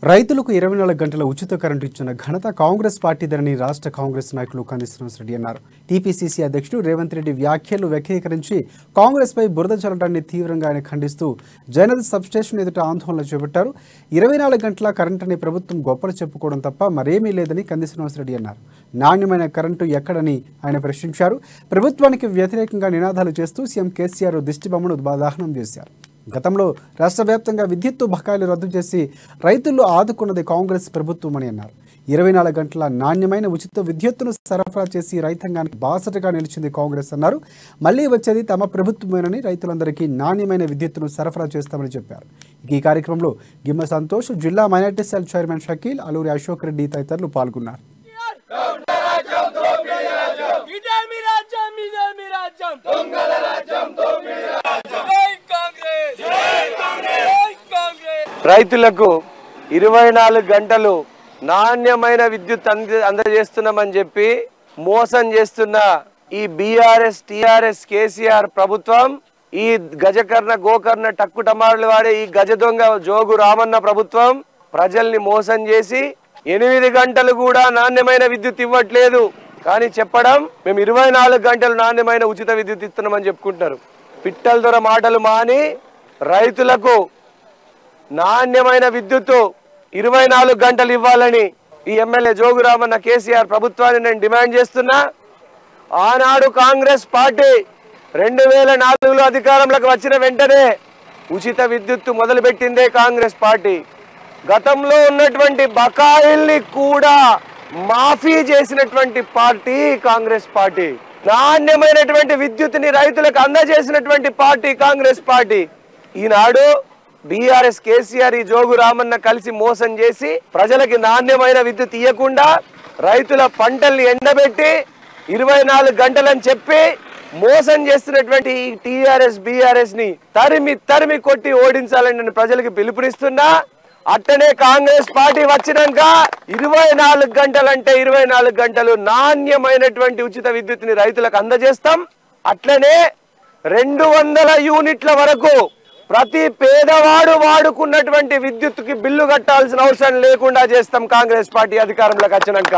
రైతులకు 24 గంటల ఉచిత కరెంటు ఇచ్చిన ఘనత కాంగ్రెస్ పార్టీదని రాష్ట్ర కాంగ్రెస్ నాయకులు కంది శ్రీనివాసరెడ్డి అన్నారు. టీపీసీసీ అధ్యక్షుడు రేవంత్ రెడ్డి వ్యాఖ్యలు వ్యాఖ్యానించి కాంగ్రెస్ పై బురద చల్లడాన్ని తీవ్రంగా ఆయన ఖండిస్తూ జనరల్ సబ్స్టేషన్ ఎదుట ఆందోళన చేపట్టారు. 24 గంటల కరెంటుని ప్రభుత్వం గొప్పలు చెప్పుకోవడం తప్ప మరేమీ లేదని కంది శ్రీనివాసరెడ్డి అన్నారు. నాణ్యమైన కరెంటు ఎక్కడని ఆయన ప్రశ్నించారు. ప్రభుత్వానికి వ్యతిరేకంగా నినాదాలు చేస్తూ సీఎం కేసీఆర్ దిష్టిబొమ్మను దహనం చేశారు. గతంలో రాష్ట్ర వ్యాప్తంగా విద్యుత్తు బకాయిలు రద్దు చేసి రైతులు ఆదుకున్నది కాంగ్రెస్ ప్రభుత్వమని అన్నారు. 24 గంటల నాణ్యమైన ఉచిత విద్యుత్తును సరఫరా చేసి రైతాంగానికి బాసటగా నిలిచింది కాంగ్రెస్ అన్నారు. మళ్లీ వచ్చేది తమ ప్రభుత్వమేనని రైతులందరికీ నాణ్యమైన విద్యుత్తును సరఫరా చేస్తామని చెప్పారు. ఈ కార్యక్రమంలో గిమ్మ సంతోష్, జిల్లా minority cell chairman Shakeel, Alluri Ashok Reddy తదితరులు పాల్గొన్నారు. రైతులకు 24 గంటలు నాణ్యమైన విద్యుత్ అందజేస్తున్నామని చెప్పి మోసం చేస్తున్న ఈ బీఆర్ఎస్ టీఆర్ఎస్ కేసీఆర్ ప్రభుత్వం, ఈ గజకర్ణ గోకర్ణ టక్కు టమారులు వాడే ఈ గజ దొంగ జోగు రామన్న ప్రభుత్వం ప్రజల్ని మోసం చేసి 8 గంటలు కూడా నాణ్యమైన విద్యుత్ ఇవ్వట్లేదు. కానీ చెప్పడం మేము 24 గంటలు నాణ్యమైన ఉచిత విద్యుత్ ఇస్తున్నామని చెప్పుకుంటారు. పిట్టల దొర మాటలు మాని రైతులకు నాణ్యమైన విద్యుత్తు 24 గంటలు ఇవ్వాలని ఈ ఎమ్మెల్యే జోగు రామన్న కేసీఆర్ ప్రభుత్వాన్ని నేను డిమాండ్ చేస్తున్నా. ఆనాడు కాంగ్రెస్ పార్టీ 2004లో అధికారంలోకి వచ్చిన వెంటనే ఉచిత విద్యుత్తు మొదలుపెట్టిందే కాంగ్రెస్ పార్టీ. గతంలో ఉన్నటువంటి బకాయిల్ని కూడా మాఫీ చేసినటువంటి పార్టీ కాంగ్రెస్ పార్టీ. నాణ్యమైనటువంటి విద్యుత్తుని రైతులకు అందజేసినటువంటి పార్టీ కాంగ్రెస్ పార్టీ. ఈనాడు బీఆర్ఎస్ కేసీఆర్ ఈ జోగు రామన్న కలిసి మోసం చేసి ప్రజలకి నాణ్యమైన విద్యుత్ ఇవ్వకుండా రైతుల పంటల్ని ఎండబెట్టి 24 గంటలని చెప్పి మోసం చేస్తున్నటువంటి ఈ టీఆర్ఎస్ బీఆర్ఎస్ ని తరిమి కొట్టి ఓడించాలని నేను ప్రజలకు పిలుపునిస్తున్నా. అట్టనే కాంగ్రెస్ పార్టీ వచ్చినాక 24 గంటలంటే 24 గంటలు నాణ్యమైనటువంటి ఉచిత విద్యుత్ని రైతులకు అందజేస్తాం. అట్లనే 200 యూనిట్ల వరకు ప్రతి పేదవాడు వాడుకున్నటువంటి విద్యుత్తుకి బిల్లు కట్టాల్సిన అవసరం లేకుండా చేస్తాం కాంగ్రెస్ పార్టీ అధికారంలోకి వచ్చినాక.